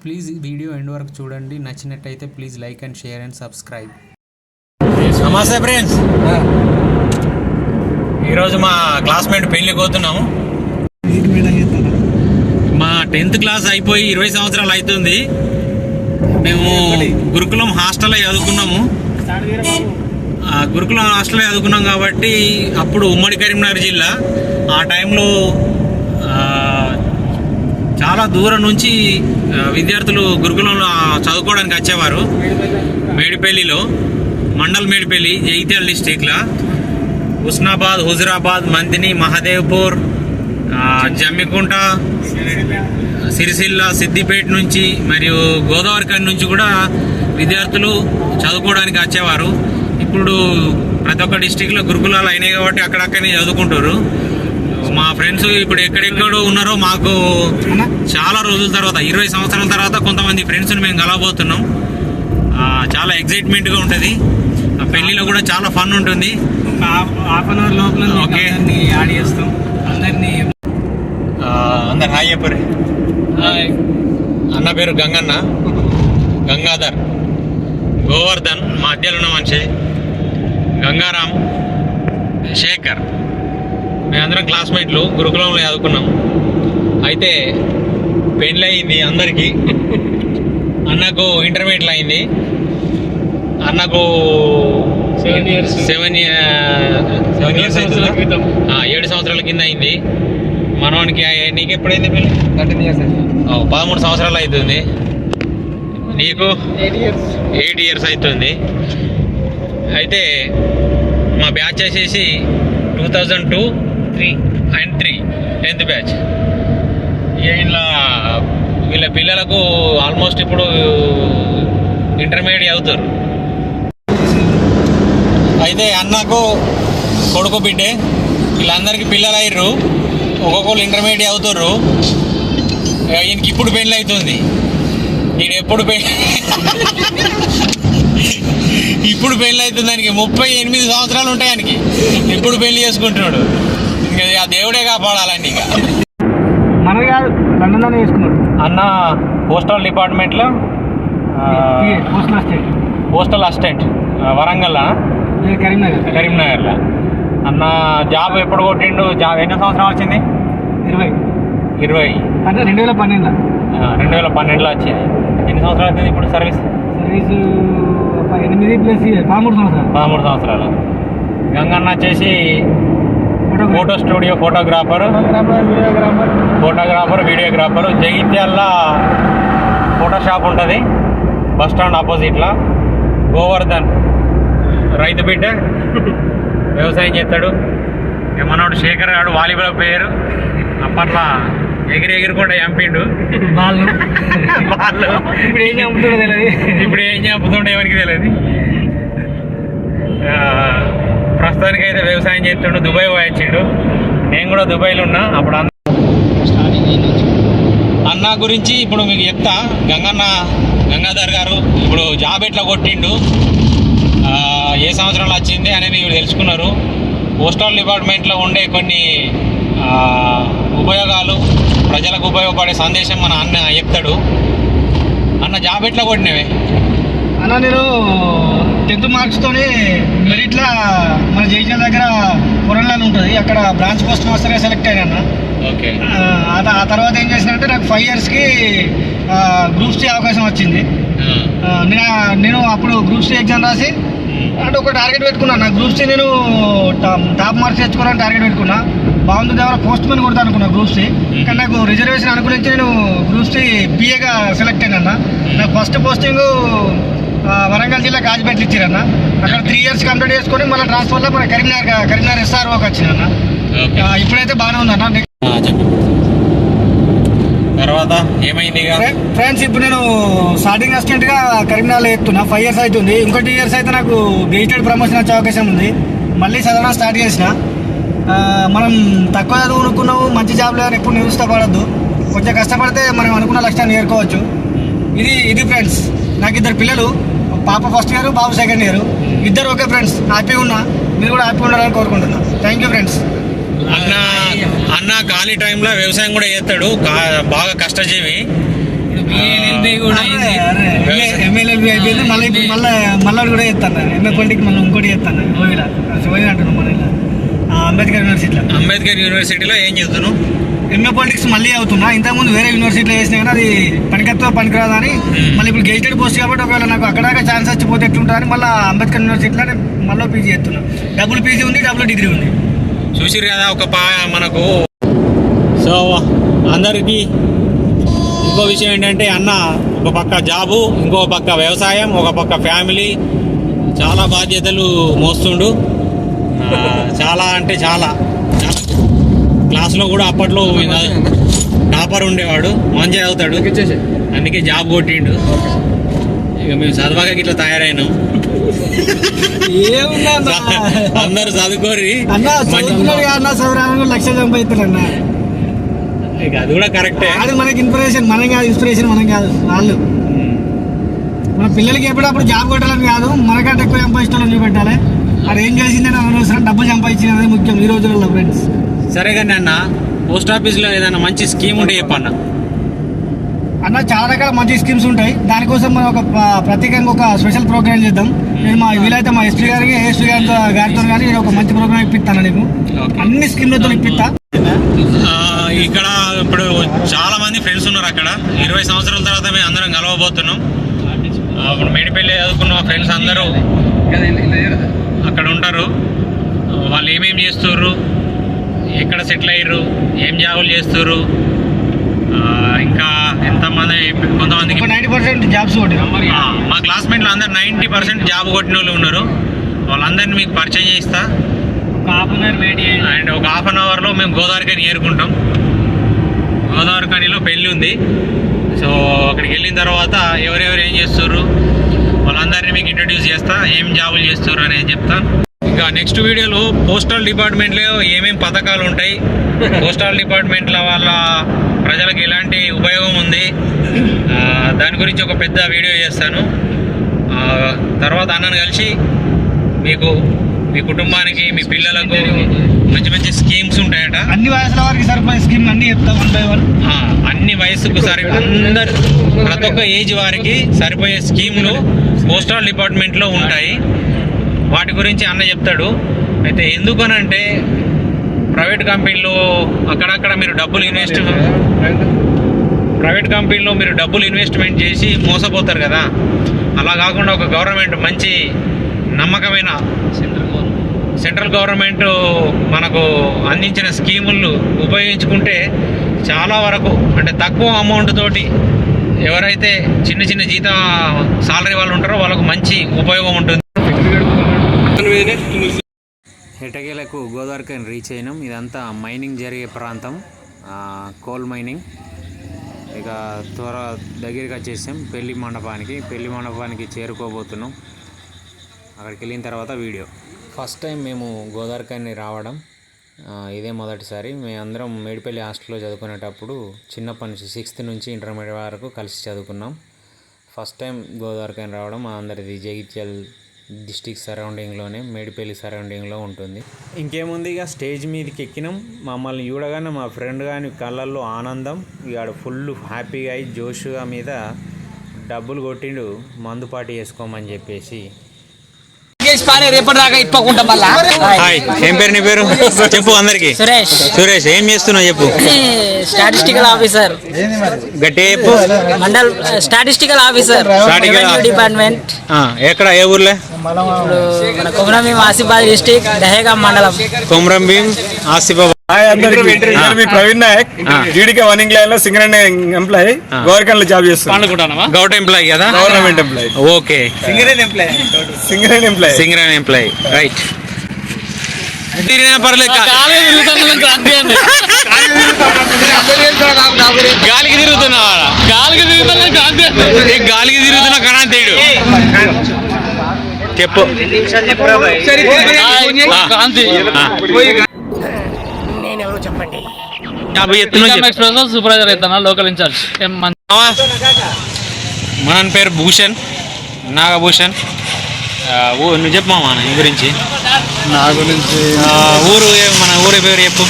Please video end వరకు చూడండి. నచ్చినట్టయితే please like and share and subscribe. నమస్తే ఫ్రెండ్స్, ఈరోజు మా క్లాస్మేట్ పెళ్ళికి పోతున్నాము. మా 10th క్లాస్ అయిపోయి 20 సంవత్సరాలు అవుతుంది. మేము గురుకులం హాస్టల్లో చదువుకున్నాము. గురుకులం హాస్టల్లో చదువుకున్నాం కాబట్టి అప్పుడు ఉమ్మడి కరీంనగర్ జిల్లా. ఆ టైంలో చాలా దూరం నుంచి విద్యార్థులు గురుకులంలో చదువుకోవడానికి వచ్చేవారు. మేడిపల్లిలో, మండల్ మేడిపల్లి, జగిత్యాల డిస్టిక్లో, హుస్నాబాద్, హుజురాబాద్, మంతిని, మహదేవ్పూర్, జమ్మికుంట, సిరిసిల్ల, సిద్దిపేట నుంచి మరియు గోదావరిఖని నుంచి కూడా విద్యార్థులు చదువుకోవడానికి వచ్చేవారు. ఇప్పుడు ప్రతి ఒక్క డిస్టిక్లో గురుకులాలు అయినాయి కాబట్టి అక్కడక్కడనే చదువుకుంటారు. మా ఫ్రెండ్స్ ఇప్పుడు ఎక్కడెక్కడో ఉన్నారో మాకు చాలా రోజుల తర్వాత, 20 సంవత్సరాల తర్వాత కొంతమంది ఫ్రెండ్స్ని మేము కలవబోతున్నాం. చాలా ఎగ్జైట్మెంట్గా ఉంటుంది. ఆ పెళ్ళిలో కూడా చాలా ఫన్ ఉంటుంది. హాఫ్ అన్ అవర్ లోపల ఓకే యాడ్ చేస్తాం. అందరు హాయ్ చెప్పరు. అన్న పేరు గంగన్న, గంగాధర్, గోవర్ధన్, మా మధ్యలో ఉన్న మనిషి గంగారాం, శేఖర్. మేమందరం క్లాస్మేట్లు, గురుకులంలో చదువుకున్నాం. అయితే పెళ్ళి అయింది అందరికీ. అన్నకు ఇంటర్మీడియట్లో అయింది. అన్నకు 7 years అవుతుందా? 7 సంవత్సరాల కింద అయింది. మనవానికి నీకు ఎప్పుడైంది పెళ్ళి? 13 సంవత్సరాలు అవుతుంది. నీకు 8 years అవుతుంది. అయితే మా బ్యాచ్ వచ్చేసి 2002, 3 and 3 10th బ్యాచ్. వీళ్ళ పిల్లలకు ఆల్మోస్ట్ ఇప్పుడు ఇంటర్మీడియట్ అవుతారు. అయితే అన్నకు కొడుకు బిడ్డే, వీళ్ళందరికీ పిల్లలు అయ్యారు. ఒక్కొక్కరు ఇంటర్మీడియట్ అవుతారు. ఈయనకి ఇప్పుడు పెళ్ళి అవుతుంది. ఈయన ఎప్పుడు ఇప్పుడు పెళ్ళి అవుతుంది. దానికి 38 సంవత్సరాలు ఉంటాయి. ఆయనకి ఇప్పుడు పెళ్లి చేసుకుంటున్నాడు. ఇంకా ఆ దేవుడే కాపాడాలండి. ఇక మన కాదు, లండన్లోనే చేసుకున్నాడు. అన్న పోస్టల్ డిపార్ట్మెంట్లో పోస్టల్ అసిస్టెంట్ వరంగల్, కరీంనగర్లో. అన్న జాబ్ ఎప్పుడు కొట్టిండు? జాబ్ ఎన్ని సంవత్సరాలు వచ్చింది? 20 అంటే 2012. 2012లో వచ్చింది. ఎన్ని సంవత్సరాలు అవుతుంది ఇప్పుడు సర్వీస్? 8 + 13 సంవత్సరాలు. గంగన్న వచ్చేసి photo studio photographer, videographer. Jagtial photo shop ఉంటుంది బస్ స్టాండ్ ఆపోజిట్లో. గోవర్ధన్ రైతు బిడ్డ, వ్యవసాయం చేస్తాడు. మనోడు శేఖర్ గారు వాలీబాల్ ప్లేయరు. అప్పట్లో ఎగిరి కూడా చంపిండు వాళ్ళు. ఇప్పుడు ఏం చంపుతుండో ఎవరికి తెలియదు. ప్రస్తుతానికైతే వ్యవసాయం చేస్తుండు. దుబాయ్ వచ్చిండు. నేను కూడా దుబాయ్లో ఉన్నా. అప్పుడు అన్న గురించి ఇప్పుడు మీకు చెప్తా. గంగాధర్ గారు ఇప్పుడు జాబ్ ఎట్లా కొట్టిండు, ఏ సంవత్సరంలో వచ్చింది అనేది తెలుసుకున్నారు. పోస్టల్ డిపార్ట్మెంట్లో ఉండే కొన్ని ఉపయోగాలు, ప్రజలకు ఉపయోగపడే సందేశం మన అన్న చెప్తాడు. అన్న జాబ్ ఎట్లా కొట్టినవే? అన్న నేను 10th మార్క్స్తోని మెరిట్లో మన జైజల్ దగ్గర కొరంలాన్ ఉంటుంది, అక్కడ బ్రాంచ్ పోస్ట్ మాస్టర్గా సెలెక్ట్ అయినా. ఓకే. ఆ తర్వాత ఏం చేసినంటే నాకు 5 yearsకి గ్రూప్ C అవకాశం వచ్చింది. నేను అప్పుడు గ్రూప్ C ఎగ్జామ్ రాసి అంటే ఒక టార్గెట్ పెట్టుకున్నాను. నాకు గ్రూప్ C నేను టాప్ మార్క్స్ తెచ్చుకోవాలని టార్గెట్ పెట్టుకున్నా. బాగుంటుంది, ఎవరో పోస్ట్ మ్యాన్ కొడతా అనుకున్నా గ్రూప్ C. కానీ నాకు రిజర్వేషన్ అనుకూలించి నేను గ్రూప్ C BAగా సెలెక్ట్ అయినా. నాకు ఫస్ట్ పోస్టింగ్ వరంగల్ జిల్లా కాజిపేటలు ఇచ్చారన్న. అక్కడ 3 years కంప్లీట్ చేసుకొని మళ్ళీ ట్రాన్స్ఫర్లో మన కరీంనగర్ SROకి వచ్చిందన్న. ఇప్పుడైతే బాగానే ఉందన్న. తర్వాత ఏమైంది ఫ్రెండ్స్? ఇప్పుడు నేను స్టార్టింగ్ అసిస్టెంట్గా కరీంనగర్లో ఎత్తున్నా. 5 years అవుతుంది. ఇంకో 2 years అయితే నాకు గెజిటెడ్ ప్రమోషన్ వచ్చే అవకాశం ఉంది. మళ్ళీ చదవడం స్టార్ట్ చేసిన. మనం తక్కువ చదువుకున్నాము, మంచి జాబ్లో ఎప్పుడు నిరుత్సాహపడద్దు. కొంచెం కష్టపడితే మనం అనుకున్న లక్ష్యాన్ని చేరుకోవచ్చు. ఇది ఫ్రెండ్స్. నాకు 2 పిల్లలు, పాప ఫస్ట్ ఇయర్, బాబు సెకండ్ ఇయర్. ఇద్దరు ఓకే ఫ్రెండ్స్. హ్యాపీగా ఉన్నా, మీరు కూడా హ్యాపీగా ఉండాలని కోరుకుంటున్నా. Thank you friends. అన్న ఖాళీ టైంలో వ్యవసాయం కూడా చేస్తాడు. బాగా కష్టజీవి. ఎంఏ కూడా అయింది, ఎమ్మెల్యే అయిపోయింది. మళ్ళీ మళ్ళీ కూడా చేస్తాను ఎంఏ పొలిటిక్స్, మళ్ళీ ఇంకోటి చేస్తాను పోయిన అంటున్నాను మన ఇలా అంబేద్కర్ యూనివర్సిటీలో ఏం చేస్తున్నావు? ఎంఏ పొలిటిక్స్ మళ్ళీ అవుతున్నా. ఇంతకుముందు వేరే యూనివర్సిటీలో చేసినా కానీ అది పనికిరాదా అని మళ్ళీ ఇప్పుడు గెజిటెడ్ పోస్ట్ కాబట్టి ఒకవేళ నాకు అక్కడ ఛాన్స్ వచ్చిపోతే ఎట్లుంటుందని మళ్ళీ అంబేద్కర్ యూనివర్సిటీలో మళ్ళీ పీజీ చేస్తున్నా. డబుల్ పీజీ ఉంది, డబుల్ డిగ్రీ ఉంది. చూసిరు కదా ఒక మనకు. సో అందరికీ ఇంకో విషయం ఏంటంటే అన్న ఒక పక్క జాబు, ఇంకో పక్క వ్యవసాయం, ఒక పక్క ఫ్యామిలీ, చాలా బాధ్యతలు మోస్తుండు. చాలా అంటే చాలా క్లాస్లో కూడా అప్పట్లో టాపర్ ఉండేవాడు, మంచిగా చదువుతాడు, అందుకే జాబ్ కొట్టిండు. ఇక మేము చదవగా ఇట్లా తయారైనాం. అందరు చదువుకోరి లక్ష సంపాదిస్తారన్న. ఇక అది కూడా కరెక్టే. అది మనకి ఇన్స్పిరేషన్, మనం కాదు ఇన్స్పిరేషన్, మనం కాదు వాళ్ళు. మన పిల్లలకి ఎప్పుడప్పుడు జాబ్ కొట్టాలని కాదు, మనకంటే ఎక్కువ సంపాదించాలని చూపెట్టాలి. అది ఏం చేసిందని అనవసరం, డబ్బులు సంపాదించినది ముఖ్యం ఈ రోజుల్లో ఫ్రెండ్స్. సరే కానీ అన్న, పోస్ట్ ఆఫీస్లో ఏదైనా మంచి స్కీమ్ ఉంటే చెప్పన్న. అన్న చాలా రకాల మంచి స్కీమ్స్ ఉంటాయి. దానికోసం మనం ఒక ప్రత్యేకంగా ఒక స్పెషల్ ప్రోగ్రామ్ చేద్దాం. నేను వీలైతే మా ఎస్పీ గారితో కానీ నేను ఒక మంచి ప్రోగ్రామ్ ఇప్పిస్తాను. నీకు అన్ని స్కీమ్లతో ఇప్పిస్తా. ఇక్కడ ఇప్పుడు చాలా మంది ఫ్రెండ్స్ ఉన్నారు అక్కడ. 20 సంవత్సరాల తర్వాత మేము అందరం కలవబోతున్నాం. ఇప్పుడు మేడిపల్లి చదువుకున్న ఫ్రెండ్స్ అందరూ అక్కడ ఉంటారు. వాళ్ళు ఏమేమి చేస్తుర్రు, ఎక్కడ సెటిల్ అయ్యారు, ఏం జాబులు చేస్తుర్రు, ఇంకా ఎంతమంది, కొంతమందికి 90% జాబ్స్ కొట్టారు. మా క్లాస్మేట్లు అందరు 90% జాబ్ కొట్టిన వాళ్ళు ఉన్నారు. వాళ్ళందరినీ మీకు పరిచయం చేయిస్తా. అండ్ ఒక హాఫ్ అన్ అవర్లో మేము గోదావరికని ఏరుకుంటాం. గోదావరికనిలో పెళ్ళి ఉంది. సో అక్కడికి వెళ్ళిన తర్వాత ఎవరెవరు ఏం చేస్తుర్రు వాళ్ళందరినీ మీకు ఇంట్రడ్యూస్ చేస్తా, ఏం జాబులు చేస్తుర్రు అనేది చెప్తాను. ఇంకా నెక్స్ట్ వీడియోలో పోస్టల్ డిపార్ట్మెంట్లో ఏమేమి పథకాలు ఉంటాయి, పోస్టల్ డిపార్ట్మెంట్ల వాళ్ళ ప్రజలకు ఎలాంటి ఉపయోగం ఉంది, దాని గురించి ఒక పెద్ద వీడియో చేస్తాను. తర్వాత అన్నను కలిసి మీకు, మీ కుటుంబానికి, మీ పిల్లలకు మంచి మంచి స్కీమ్స్ ఉంటాయట. అన్ని వయసుల వారికి సరిపోయే స్కీమ్ అన్ని చెప్తాం, 1 by 1. అన్ని వయసుకు అందరు, ప్రతి ఒక్క ఏజ్ వారికి సరిపోయే స్కీమ్లు పోస్టల్ డిపార్ట్మెంట్లో ఉంటాయి. వాటి గురించి అన్న చెప్తాడు. అయితే ఎందుకనంటే ప్రైవేట్ కంపెనీలో అక్కడక్కడ మీరు ప్రైవేట్ కంపెనీలో మీరు డబ్బులు ఇన్వెస్ట్మెంట్ చేసి మోసపోతారు కదా. అలా కాకుండా ఒక గవర్నమెంట్ మంచి నమ్మకమైన సెంట్రల్ గవర్నమెంట్ మనకు అందించిన స్కీములు ఉపయోగించుకుంటే చాలా వరకు, అంటే తక్కువ అమౌంట్ తోటి ఎవరైతే చిన్న చిన్న సాలరీ వాళ్ళు ఉంటారో వాళ్ళకు మంచి ఉపయోగం ఉంటుంది. ఎటకేలకు గోదావరికని రీచ్ అయినాం. ఇదంతా మైనింగ్ జరిగే ప్రాంతం, కోల్ మైనింగ్. ఇక దగ్గరికి వచ్చేసాం పెళ్లి మండపానికి చేరుకోబోతున్నాం. అక్కడికి వెళ్ళిన తర్వాత వీడియో. ఫస్ట్ టైం మేము గోదావరికని రావడం, ఇదే మొదటిసారి. మేమందరం మేడిపల్లి హాస్టల్లో చదువుకునేటప్పుడు చిన్నప్పటి నుంచి 6th నుంచి ఇంటర్మీడియట్ వరకు కలిసి చదువుకున్నాం. ఫస్ట్ టైం గోదావరికని రావడం. అందరిది జగిత్యాల డిస్టిక్ సరౌండింగ్లోనే, మేడిపల్లి సరౌండింగ్లో ఉంటుంది. ఇంకేముంది, ఇక స్టేజ్ మీదకి ఎక్కినాం. మమ్మల్ని చూడగానే మా ఫ్రెండ్ కానీ కళ్ళల్లో ఆనందం, ఇక ఫుల్ హ్యాపీగా అయి జోషుగా మీద డబ్బులు కొట్టిండు మందు పార్టీ చేసుకోమని చెప్పేసి. హాయ్, ఏం పేరు నీ పేరు చెప్పు అందరికి. సురేష్, ఏం చేస్తున్నావు చెప్పు. స్టాటిస్టికల్ ఆఫీసర్, గట్టి చెప్పు. Mandal statistical officer, department. ఎక్కడ, ఏ ఊర్లే? మన కొమరంభీం ఆసిఫాబాద్ డిస్ట్రిక్ట్, దహేగాం మండలం. కొమరంభీం ఆసిఫాబాద్. ప్రవీణ్ నాయక్, జీడీకే 1 ఇంగ్లాండ్ లో సింగరేణి ఎంప్లాయీ, గోవర్కన్లో జాబ్ చేస్తాను. గవర్నమెంట్ ఎంప్లాయీ కదా? Government employee. Okay, Singareni employee, right. పర్లేదు, గాలికి తిరుగుతున్నా కరాంతేడు చెప్పు. చెప్పండి. సూపర్వైజర్ అవుతానా, లోకల్ ఇన్ఛార్జ్. మన పేరు భూషణ్, నాగభూషణ్. నువ్వు చెప్పు మామ నీ గురించి. నా గురించి మన ఊరి పేరు చెప్పు.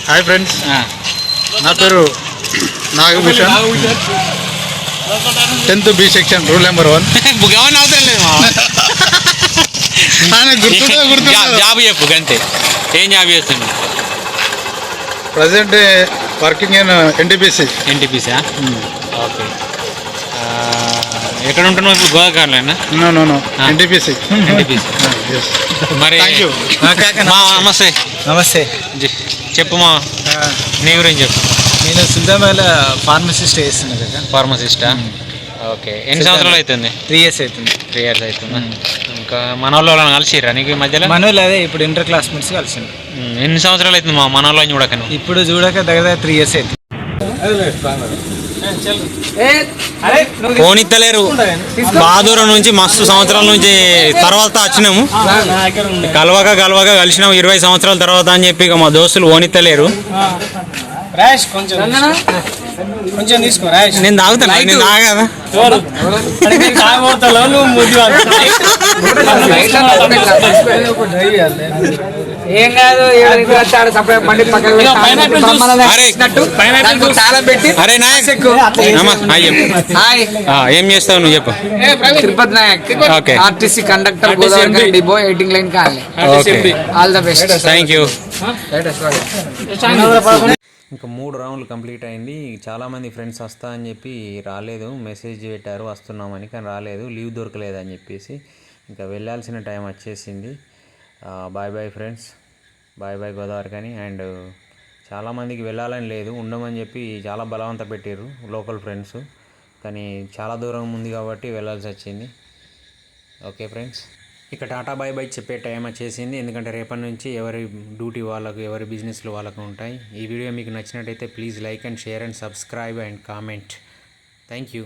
హాయ్ ఫ్రెండ్స్, నా పేరు Nagabhushan 10th B section rule number 1. గమని అవసరం లేదు జాబ్ చెప్పు అంతే. ఏం జాబ్ చేస్తుంది? Present working in NTPC. ఎన్టీపీసా? ఓకే. ఎక్కడ ఉంటున్నావు ఇప్పుడు? గోదావరిలోనా? No NTPC. ఎన్టీపీసీ. మరి నమస్తే. నమస్తే. చెప్పు మా నీ గురించి చెప్పు. నేను సుల్తాన్పేట ఫార్మసిస్ట్ చేస్తున్నా కదా. ఫార్మసిస్టా? ఓకే. ఎన్ని సంవత్సరాలు అవుతుంది? 3 years అవుతుంది. 3 years అవుతుందా? ఇంకా మన వాళ్ళు కలిసిరా నీకు ఈ మధ్యలో? మనోళ్ళు అదే ఇప్పుడు ఇంటర్ క్లాస్మేట్స్ కలిసింది. ఎన్ని సంవత్సరాలు అవుతుంది మా మన వాళ్ళని చూడక? ఇప్పుడు చూడక దగ్గర 3 years అవుతుంది. పోనిత్తలేరు. బాదూరం నుంచి మస్తు సంవత్సరాల నుంచి తర్వాత వచ్చినాము. కలవక కలిసినాము 20 సంవత్సరాల తర్వాత అని చెప్పి ఇక మా దోస్తులు పోనిత్తలేరు. కొంచెం తీసుకో రాజేష్. నేను తాగుతాను. నేను తాగదా? ఏం కాదు అరే నాయక్ ఏం చేస్తావు నువ్వు చెప్పు. Tirupati Nayak, okay. RTC conductor, Godavari depot 18 line colony. All the best. Thank you. ఇంకా 3 రౌండ్లు కంప్లీట్ అయింది. చాలామంది ఫ్రెండ్స్ వస్తా అని చెప్పి రాలేదు. మెసేజ్ పెట్టారు వస్తున్నామని, కానీ రాలేదు. లీవ్ దొరకలేదు అని చెప్పేసి ఇంకా వెళ్ళాల్సిన టైం వచ్చేసింది. Bye friends, bye Godavari. కానీ అండ్ చాలామందికి వెళ్ళాలని లేదు, ఉండమని చెప్పి చాలా బలవంత పెట్టారు లోకల్ ఫ్రెండ్స్. కానీ చాలా దూరం ఉంది కాబట్టి వెళ్ళాల్సి వచ్చింది. ఓకే ఫ్రెండ్స్, ఇక టాటా బాయ్ చెప్పే టైం వచ్చేసింది. ఎందుకంటే రేపటి నుంచి ఎవరి డ్యూటీ వాళ్ళకు, ఎవరి బిజినెస్లు వాళ్ళకు ఉంటాయి. ఈ వీడియో మీకు నచ్చినట్టయితే please like and share and subscribe and comment. Thank you.